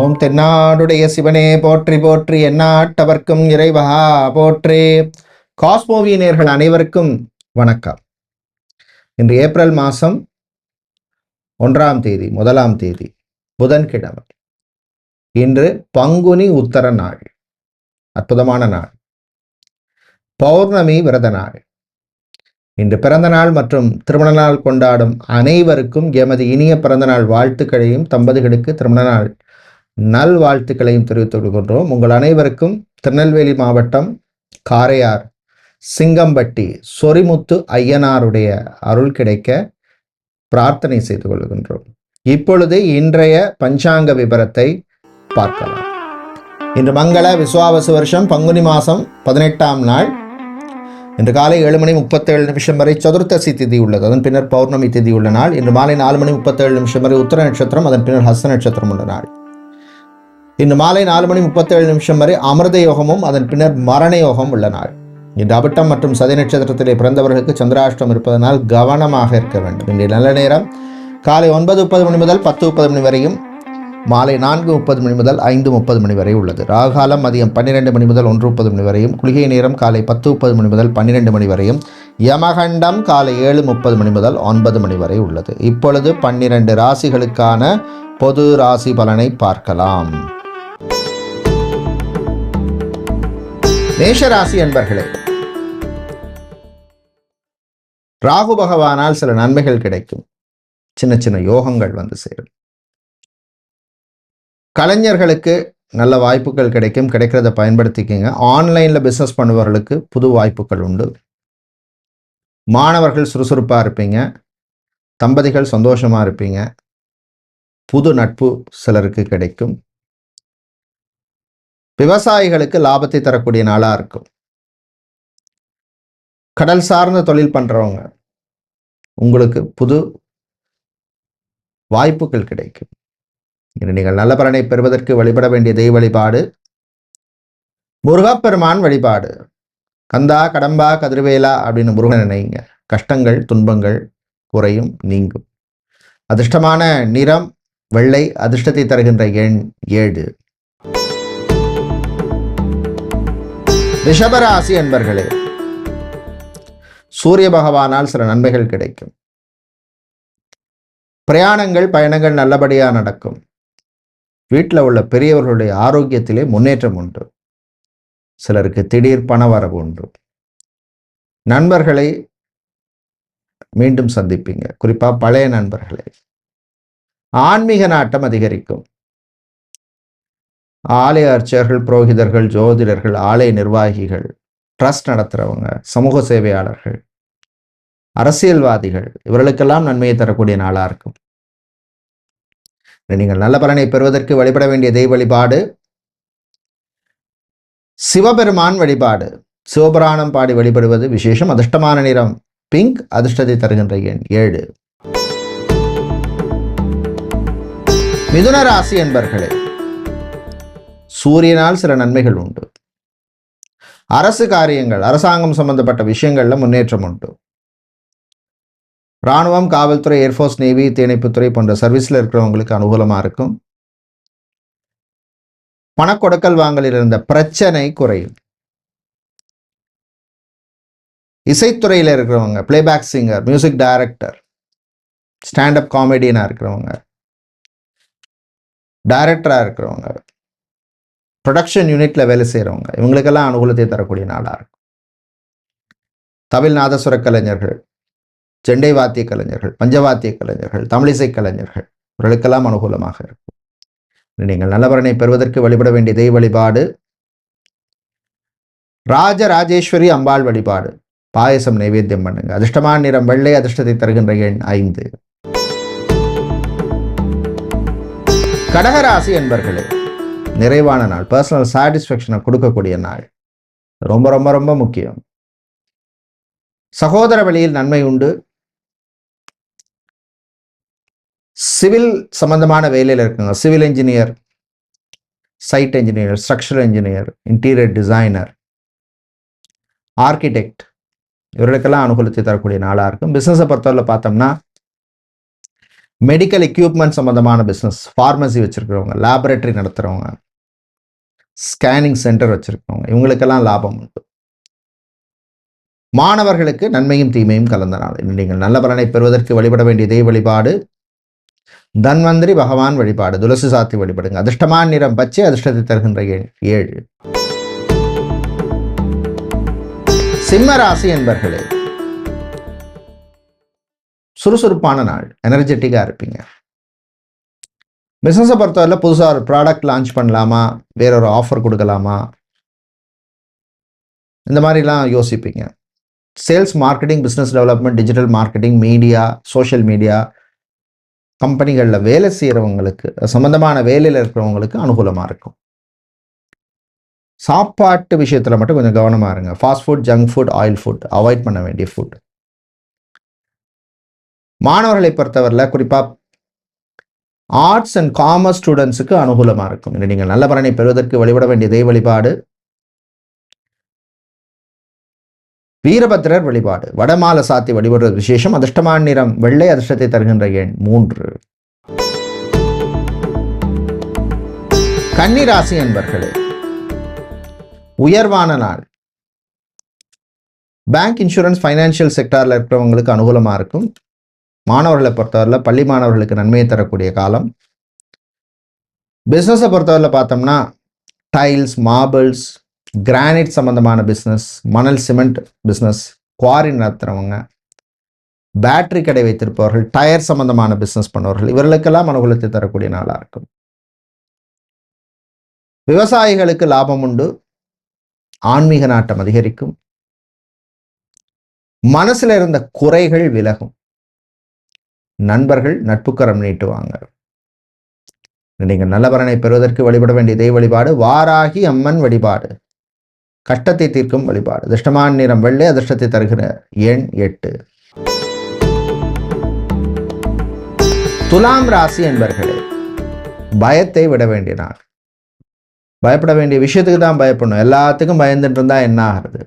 ஓம் தென்னாடுடைய சிவனே போற்றி போற்றி, எந்நாட்டவர்க்கும் இறைவா போற்றி. காஸ்மோவி நேயர்கள் அனைவருக்கும் வணக்கம். இன்று ஏப்ரல் மாதம் 1ஆம் தேதி, முதலாம் தேதி, புதன்கிழமை. இன்று பங்குனி உத்தர நாள், அற்புதமான நாள், பௌர்ணமி விரத நாள். இன்று பிறந்த நாள் மற்றும் திருமண நாள் கொண்டாடும் அனைவருக்கும் எமது இனிய பிறந்த நாள் வாழ்த்துக்களையும், தம்பதிகளுக்கு திருமண நாள் நல் வாழ்த்துக்களையும் தெரிவித்துக் கொள்கின்றோம். உங்கள் அனைவருக்கும் திருநெல்வேலி மாவட்டம் காரையார் சிங்கம்பட்டி சொரிமுத்து ஐயனாருடைய அருள் கிடைக்க பிரார்த்தனை செய்து கொள்கின்றோம். இப்பொழுது இன்றைய பஞ்சாங்க விபரத்தை பார்க்கலாம். இன்று மங்கள விசுவாவசு வருஷம் பங்குனி மாதம் 18ஆம் நாள். இன்று காலை 7:37 வரை சதுர்த்தசி திதி உள்ளது. அதன் பின்னர் பௌர்ணமி திதி உள்ள நாள். இன்று மாலை 4:37 வரை உத்தர நட்சத்திரம், அதன் பின்னர் ஹஸ்த நட்சத்திரம் உள்ள நாள். இன்று மாலை 4:37 வரை அமிர்த யோகமும், அதன் பின்னர் மரண யோகம் உள்ள நாள். இன்று அபிட்டம் மற்றும் சதி நட்சத்திரத்திலே பிறந்தவர்களுக்கு சந்திராஷ்டம் இருப்பதனால் கவனமாக இருக்க வேண்டும். இன்றைய நல்ல நேரம் காலை 9:30 முதல் 10:30 வரையும், மாலை 4:30 முதல் 5:30 வரை உள்ளது. ராகாலம் மதியம் 12 முதல் 1:30 வரையும், குளிகை நேரம் காலை 10:30 முதல் 12 வரையும், யமகண்டம் காலை 7:30 முதல் 9 வரை உள்ளது. இப்பொழுது 12 ராசிகளுக்கான பொது ராசி பலனை பார்க்கலாம். மேஷராசி என்பர்களே, ராகு பகவானால் சில நன்மைகள் கிடைக்கும். சின்ன சின்ன யோகங்கள் வந்து சேரும். கலைஞர்களுக்கு நல்ல வாய்ப்புகள் கிடைக்கும். கிடைக்கிறத பயன்படுத்திக்கங்க. ஆன்லைனில் பிஸ்னஸ் பண்ணுபவர்களுக்கு புது வாய்ப்புகள் உண்டு. மாணவர்கள் சுறுசுறுப்பாக இருப்பீங்க. தம்பதிகள் சந்தோஷமாக இருப்பீங்க. புது நட்பு சிலருக்கு கிடைக்கும். விவசாயிகளுக்கு லாபத்தை தரக்கூடிய நாளாக இருக்கும். கடல் சார்ந்த தொழில் பண்ணுறவங்க உங்களுக்கு புது வாய்ப்புகள் கிடைக்கும். நீங்கள் நல்ல பலனை பெறுவதற்கு வழிபட வேண்டிய தெய்வ வழிபாடு முருகப்பெருமான் வழிபாடு. கந்தா கடம்பா கதிர்வேலா அப்படின்னு முருகன் நினைங்க. கஷ்டங்கள் துன்பங்கள் குறையும், நீங்கும். அதிர்ஷ்டமான நிறம் வெள்ளை. அதிர்ஷ்டத்தை தருகின்ற எண் 7. ரிஷபராசி என்பர்களே, சூரிய பகவானால் சில நன்மைகள் கிடைக்கும். பிரயாணங்கள் பயணங்கள் நல்லபடியாக நடக்கும். வீட்டில் உள்ள பெரியவர்களுடைய ஆரோக்கியத்திலே முன்னேற்றம் உண்டு. சிலருக்கு திடீர் பண வரவு உண்டு. நண்பர்களை மீண்டும் சந்திப்பீங்க, குறிப்பாக பழைய நண்பர்களை. ஆன்மீக நாட்டம் அதிகரிக்கும். ஆலய அர்ச்சகர்கள், புரோகிதர்கள், ஜோதிடர்கள், ஆலய நிர்வாகிகள், ட்ரஸ்ட் நடத்துகிறவங்க, சமூக சேவையாளர்கள், அரசியல்வாதிகள், இவர்களுக்கெல்லாம் நன்மையை தரக்கூடிய நாளாக இருக்கும். நீங்கள் நல்ல பலனை பெறுவதற்கு வழிபட வேண்டிய தெய்வ வழிபாடு சிவபெருமான் வழிபாடு. சிவபுராணம் பாடி வழிபடுவது விசேஷம். அதிர்ஷ்டமான நிறம் பிங்க். அதிர்ஷ்டத்தை தருகின்ற எண் 7. மிதுன ராசி என்பர்களே, சூரியனால் சில நன்மைகள் உண்டு. அரசு காரியங்கள், அரசாங்கம் சம்பந்தப்பட்ட விஷயங்கள்ல முன்னேற்றம் உண்டு. இராணுவம், காவல்துறை, ஏர்ஃபோர்ஸ், நேவி, தீயணைப்புத்துறை போன்ற சர்வீஸில் இருக்கிறவங்களுக்கு அனுகூலமாக இருக்கும். பணக்கொடுக்கல் வாங்கலில் இருந்த பிரச்சனை குறையும். இசைத்துறையில் இருக்கிறவங்க, playback singer, music director, stand up காமெடியனாக இருக்கிறவங்க, டைரக்டராக இருக்கிறவங்க, ப்ரொடக்ஷன் யூனிட்ல வேலை செய்கிறவங்க, இவங்களுக்கெல்லாம் அனுகூலத்தை தரக்கூடிய நாளாக இருக்கும். தமிழ் நாதசுர கலைஞர்கள், செண்டை வாத்திய கலைஞர்கள், பஞ்சவாத்திய கலைஞர்கள், தமிழிசை கலைஞர்கள், இவர்களுக்கெல்லாம் அனுகூலமாக இருக்கும். நீங்கள் நல்லவரனை பெறுவதற்கு வழிபட வேண்டிய தெய்வ வழிபாடு ராஜராஜேஸ்வரி அம்பாள் வழிபாடு. பாயசம் நைவேத்தியம் பண்ணுங்க. அதிர்ஷ்டமான நிறம் வெள்ளை. அதிர்ஷ்டத்தை தருகின்ற எண் 5. கடகராசி என்பர்களே, நிறைவான நாள். பர்சனல் சாட்டிஸ்ஃபேக்ஷனை கொடுக்கக்கூடிய நாள். ரொம்ப ரொம்ப ரொம்ப முக்கியம். சகோதர வழியில் நன்மை உண்டு. சிவில் சம்பந்தமான வேலையில் இருக்குங்க. Civil engineer, site engineer, structural engineer, interior designer, architect, இவர்களுக்கெல்லாம் அனுகூலத்தை தரக்கூடிய நாளாக இருக்கும். பிஸ்னஸை பொறுத்தவரை பார்த்தோம்னா மெடிக்கல் எக்யூப்மெண்ட் சம்பந்தமான பிஸ்னஸ், ஃபார்மசி வச்சிருக்கிறவங்க, லேபரேட்டரி நடத்துகிறவங்க, ஸ்கேனிங் சென்டர் வச்சிருக்கிறவங்க, இவங்களுக்கெல்லாம் லாபம் உண்டு. மாணவர்களுக்கு நன்மையும் தீமையும் கலந்த நாள். நீங்கள் நல்ல பலனை பெறுவதற்கு வழிபட வேண்டிய தெய்வ வழிபாடு தன்வந்திரி பகவான் வழிபாடு, துளசி சாத்தி வழிபடுங்க. அதிர்ஷ்டமான நிறம் பச்சை, அதிர்ஷ்டத்தை தருகின்ற எண் 7. சிம்ம ராசி என்பர்களே, சுறுசுறுப்பான நாள், எனர்ஜெட்டிக்காக இருப்பீங்க. பிஸ்னஸை பொறுத்தவரை புதுசாக ஒரு ப்ராடக்ட் லான்ச் பண்ணலாமா, வேறொரு ஆஃபர் கொடுக்கலாமா, இந்த மாதிரிலாம் யோசிப்பீங்க. Sales, marketing, business development, digital marketing, media, social media, கம்பெனிகளில் வேலை செய்கிறவங்களுக்கு, சம்மந்தமான வேலையில் இருக்கிறவங்களுக்கு அனுகூலமாக இருக்கும். சாப்பாட்டு விஷயத்தில் மட்டும் கொஞ்சம் கவனமாக இருங்க. Fast food, junk food, oil food avoid பண்ண வேண்டிய ஃபுட். மாணவர்களை பொறுத்தவரையில் குறிப்பாக ஆர்ட்ஸ் அண்ட் காமர்ஸ் ஸ்டூடெண்ட்ஸுக்கு அனுகூலமாக இருக்கும். நீங்கள் நல்ல பலனை பெறுவதற்கு வழிபட வேண்டிய தெய்வ வழிபாடு வீரபத்திரர் வழிபாடு, வடமாலை சாத்தி வழிபடுவது விசேஷம். அதிர்ஷ்டமான நிறம் வெள்ளை, அதிர்ஷ்டத்தை தருகின்ற எண் 3. கன்னி ராசி என்பர்களே, உயர்வான நாள். பேங்க், இன்சூரன்ஸ், ஃபைனான்சியல் செக்டாரில் இருக்கிறவங்களுக்கு அனுகூலமாக இருக்கும். மாணவர்களை பொறுத்தவரையில் பள்ளி மாணவர்களுக்கு நன்மையை தரக்கூடிய காலம். பிஸ்னஸை பொறுத்தவரையில் பார்த்தோம்னா டைல்ஸ், மார்பிள்ஸ், கிரானைட் சம்பந்தமான பிஸ்னஸ், மணல் சிமெண்ட் பிஸ்னஸ், குவாரி நடத்துகிறவங்க, பேட்டரி கடை வைத்திருப்பவர்கள், டயர் சம்பந்தமான பிஸ்னஸ் பண்ணுவவர்கள், இவர்களுக்கெல்லாம் அனுகூலத்தை தரக்கூடிய நாளாக இருக்கும். விவசாயிகளுக்கு லாபம் உண்டு. ஆன்மீக நாட்டம் அதிகரிக்கும். மனசுல இருந்த குறைகள் விலகும். நண்பர்கள் நட்புக்கரம் நீட்டுவாங்க. நீங்கள் நல்ல பலனை பெறுவதற்கு வழிபட வேண்டிய தெய்வ வழிபாடு வாராகி அம்மன் வழிபாடு, கஷ்டத்தை தீர்க்கும் வழிபாடு. அதிர்ஷ்டமான நிறம் வெள்ளை, அதிர்ஷ்டத்தை தருகிற எண் 8. துலாம் ராசி என்பர்களே, பயத்தை விட வேண்டிய நாள். பயப்பட வேண்டிய விஷயத்துக்கு தான் பயப்படணும். எல்லாத்துக்கும் பயந்துட்டு இருந்தா என்ன ஆகிறது?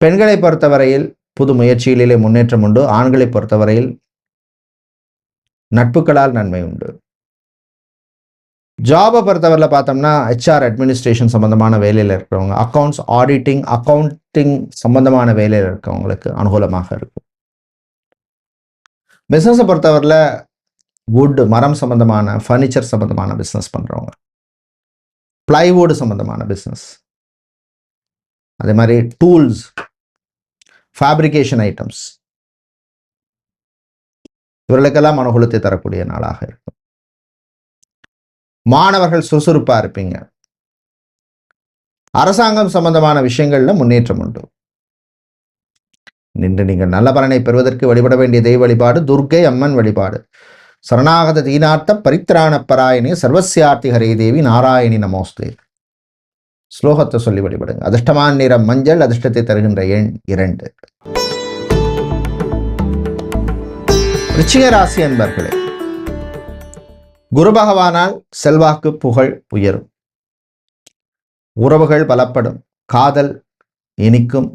பெண்களை பொறுத்தவரையில் புது முயற்சிகளிலே முன்னேற்றம் உண்டு. ஆண்களை பொறுத்தவரையில் நட்புகளால் நன்மை உண்டு. ஜாபை பொறுத்தவரையில் பார்த்தோம்னா HR அட்மினிஸ்ட்ரேஷன் சம்பந்தமான வேலையில் இருக்கிறவங்க, அக்கௌண்ட்ஸ், அக்கௌண்டிங் சம்பந்தமான வேலையில் இருக்கிறவங்களுக்கு அனுகூலமாக இருக்கும். பிஸ்னஸை பொறுத்தவரையில் வுட், மரம் சம்பந்தமான ஃபர்னிச்சர் சம்பந்தமான பிஸ்னஸ் பண்ணுறவங்க, பிளைவுட் சம்பந்தமான பிஸ்னஸ், அதே மாதிரி டூல்ஸ், ஃபேப்ரிகேஷன் ஐட்டம்ஸ், இவர்களுக்கெல்லாம் அனுகூலத்தை தரக்கூடிய நாளாக இருக்கும். மாணவர்கள் சுறுசுறுப்பாக இருப்பீங்க. அரசாங்கம் சம்பந்தமான விஷயங்கள்ல முன்னேற்றம் உண்டு. நின்று நீங்கள் நல்ல பலனை பெறுவதற்கு வழிபட வேண்டிய தெய்வ வழிபாடு துர்க்கை அம்மன் வழிபாடு. சரணாகத தீனார்த்த பரித்ராண பராயணி சர்வசியார்த்தி ஹரே தேவி நாராயணி நமோஸ்தே. ஸ்லோகத்தை சொல்லி வழிபடுங்க. அதிர்ஷ்டமான நிறம் மஞ்சள், அதிர்ஷ்டத்தை தருகின்ற எண் 2. விருச்சிக ராசி என்பர்களே, குரு பகவானால் செல்வாக்கு புகழ் உயரும். உறவுகள் பலப்படும். காதல் இனிக்கும்.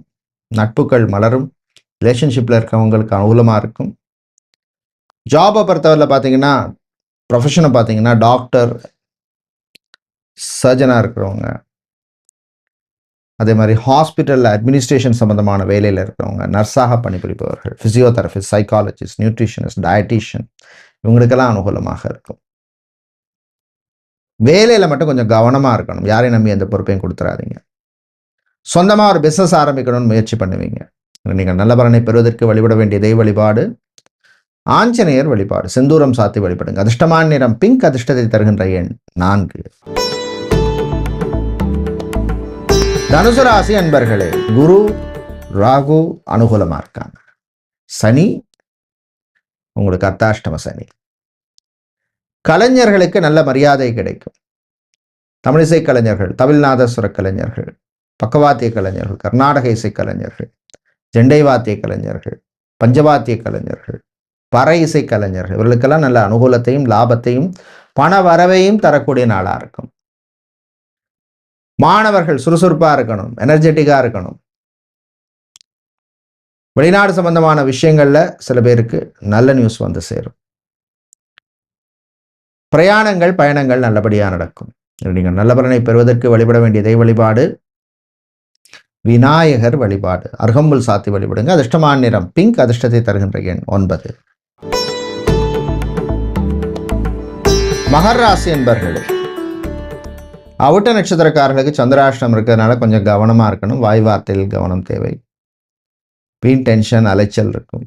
நட்புகள் மலரும். ரிலேஷன்ஷிப்பில் இருக்கிறவங்களுக்கு அனுகூலமாக இருக்கும். ஜாபை பொறுத்தவரையில் பார்த்தீங்கன்னா, ப்ரொஃபஷனை பார்த்தீங்கன்னா டாக்டர், சர்ஜனாக இருக்கிறவங்க, அதே மாதிரி ஹாஸ்பிட்டலில் அட்மினிஸ்ட்ரேஷன் சம்பந்தமான வேலையில் இருக்கிறவங்க, நர்ஸாக பணிபுரிப்பவர்கள், ஃபிசியோதெரபிஸ்ட், சைக்காலஜிஸ்ட், நியூட்ரிஷனிஸ்ட், டயட்டிஷியன், இவங்களுக்கெல்லாம் அனுகூலமாக இருக்கும். வேலையில் மட்டும் கொஞ்சம் கவனமாக இருக்கணும். யாரையும் நம்பி எந்த பொறுப்பையும் கொடுத்துடாதீங்க. சொந்தமாக ஒரு பிஸ்னஸ் ஆரம்பிக்கணும்னு முயற்சி பண்ணுவீங்க. நீங்கள் நல்ல பலனை பெறுவதற்கு வழிபட வேண்டிய தெய்வ வழிபாடு ஆஞ்சநேயர் வழிபாடு. செந்தூரம் சாத்தி வழிபடுங்க. அதிர்ஷ்டமான நிறம் பிங்க், அதிர்ஷ்டத்தை தருகின்ற எண் 4. தனுசு ராசி அன்பர்களே, குரு ராகு அனுகூலமா இருக்காங்க. சனி உங்களுக்கு அர்த்தாஷ்டம சனி. கலைஞர்களுக்கு நல்ல மரியாதை கிடைக்கும். தமிழிசை கலைஞர்கள், தமிழ்நாதஸ்வர கலைஞர்கள், பக்கவாத்திய கலைஞர்கள், கர்நாடக இசை கலைஞர்கள், ஜெண்டை வாத்திய கலைஞர்கள், பஞ்சவாத்திய கலைஞர்கள், பறை இசை கலைஞர்கள், இவர்களுக்கெல்லாம் நல்ல அனுகூலத்தையும் லாபத்தையும் பண வரவையும் தரக்கூடிய நாளாக இருக்கும். மாணவர்கள் சுறுசுறுப்பாக இருக்கணும், எனர்ஜெட்டிக்காக இருக்கணும். வெளிநாடு சம்பந்தமான விஷயங்களில் சில பேருக்கு நல்ல நியூஸ் வந்து சேரும். பிரயாணங்கள் பயணங்கள் நல்லபடியாக நடக்கும். நீங்கள் நல்ல பலனை பெறுவதற்கு வழிபட வேண்டிய தெய்வ வழிபாடு விநாயகர் வழிபாடு. அருகம்புல் சாத்தி வழிபடுங்க. அதிர்ஷ்டமான நிறம் பிங்க். அதிர்ஷ்டத்தை தருகின்ற எண் 9. மகர ராசி என்பர்களே, அவிட்ட நட்சத்திரக்காரர்களுக்கு சந்திராஷ்டமம் இருக்கிறதுனால கொஞ்சம் கவனமாக இருக்கணும். வாய் வார்த்தையில் கவனம் தேவை. வீண் டென்ஷன் அலைச்சல் இருக்கும்.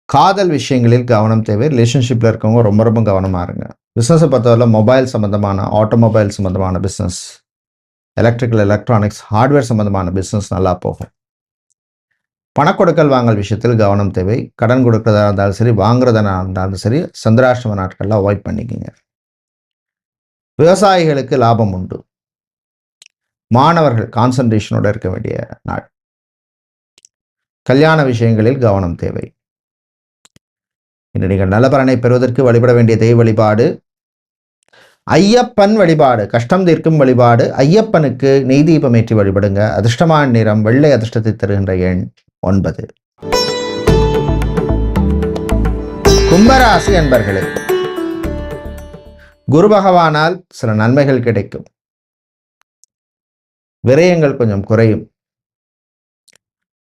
காதல் விஷயங்களில் கவனம் தேவை. ரிலேஷன்ஷிப்பில் இருக்கவங்க ரொம்ப ரொம்ப கவனமாக இருங்க. பிஸ்னஸை பொறுத்தவரை மொபைல் சம்மந்தமான, ஆட்டோமொபைல் சம்மந்தமான பிஸ்னஸ், எலக்ட்ரிக்கல் எலக்ட்ரானிக்ஸ் ஹார்ட்வேர் சம்மந்தமான பிஸ்னஸ் நல்லா போகும். பணக்கொடுக்கல் வாங்கல் விஷயத்தில் கவனம் தேவை. கடன் கொடுக்கறதா இருந்தாலும் சரி, வாங்குறதா இருந்தாலும் சரி, சந்திராஷ்டம நாட்களில் அவாய்ட் பண்ணிக்கோங்க. விவசாயிகளுக்கு லாபம் உண்டு. மாணவர்கள் கான்சன்ட்ரேஷனோடு இருக்க வேண்டிய நாள். கல்யாண விஷயங்களில் கவனம் தேவை. இன்று நீங்கள் நல்ல பலனை பெறுவதற்கு வழிபட வேண்டிய தெய்வ வழிபாடு ஐயப்பன் வழிபாடு. கஷ்டம் தீர்க்கும் வழிபாடு. ஐயப்பனுக்கு நெய் தீபம் ஏற்றி வழிபடுங்க. அதிர்ஷ்டமான நிறம் வெள்ளை. அதிர்ஷ்டத்தை தருகின்ற எண் 9. கும்பராசி அன்பர்களே, குரு பகவானால் சில நன்மைகள் கிடைக்கும். விரயங்கள் கொஞ்சம் குறையும்.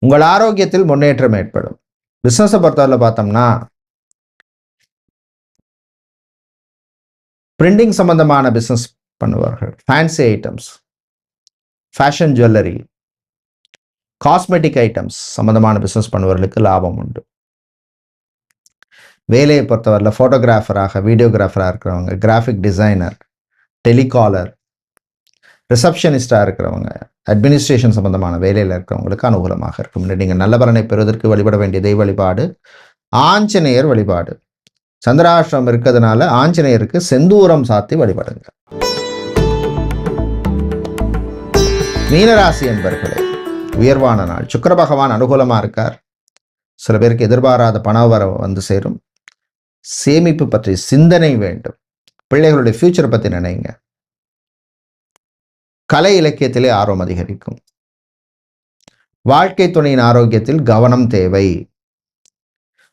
உங்கள் ஆரோக்கியத்தில் முன்னேற்றம் ஏற்படும். பிசினஸை பொறுத்தவரை பார்த்தோம்னா, பிரிண்டிங் சம்பந்தமான பிசினஸ் பண்ணுவார்கள். Fancy items, fashion jewellery, cosmetic items சம்பந்தமான பிசினஸ் பண்ணுவவர்களுக்கு லாபம் உண்டு. வேலையை பொறுத்தவரையில் ஃபோட்டோகிராஃபராக, வீடியோகிராஃபராக இருக்கிறவங்க, கிராஃபிக் டிசைனர், டெலிகாலர், ரிசப்ஷனிஸ்டாக இருக்கிறவங்க, அட்மினிஸ்ட்ரேஷன் சம்பந்தமான வேலையில் இருக்கிறவங்களுக்கு அனுகூலமாக இருக்கும். நீங்கள் நல்ல பலனை பெறுவதற்கு வழிபட வேண்டிய தெய்வ வழிபாடு ஆஞ்சநேயர் வழிபாடு. சந்திராஷ்டிரம் இருக்கிறதுனால ஆஞ்சநேயருக்கு செந்தூரம் சாத்தி வழிபடுங்க. மீனராசி என்பர்களே, உயர்வான நாள். சுக்கிர பகவான் அனுகூலமாக இருக்கார். சில பேருக்கு எதிர்பாராத பண வரவு வந்து சேரும். சேமிப்பு பற்றி சிந்தனை வேண்டும். பிள்ளைகளுடைய ஃபியூச்சரை பற்றி நினைங்க. கலை இலக்கியத்திலே ஆர்வம் அதிகரிக்கும். வாழ்க்கை துணையின் ஆரோக்கியத்தில் கவனம் தேவை.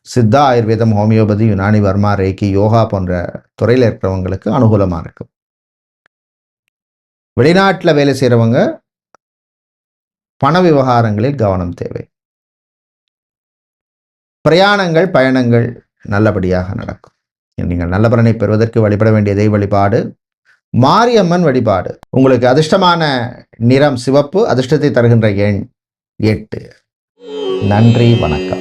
சித்தா, ஆயுர்வேதம், ஹோமியோபதி, யுனானி, வர்மா, ரேக்கி, யோகா போன்ற துறையில் இருக்கிறவங்களுக்கு அனுகூலமாக இருக்கும். வெளிநாட்டில் வேலை செய்கிறவங்க பண விவகாரங்களில் கவனம் தேவை. பிரயாணங்கள் பயணங்கள் நல்லபடியாக நடக்கும். நீங்கள் நல்ல பலனை பெறுவதற்கு வழிபட வேண்டிய தெய்வ வழிபாடு மாரியம்மன் வழிபாடு. உங்களுக்கு அதிர்ஷ்டமான நிறம் சிவப்பு. அதிர்ஷ்டத்தை தருகின்ற எண் 8. நன்றி, வணக்கம்.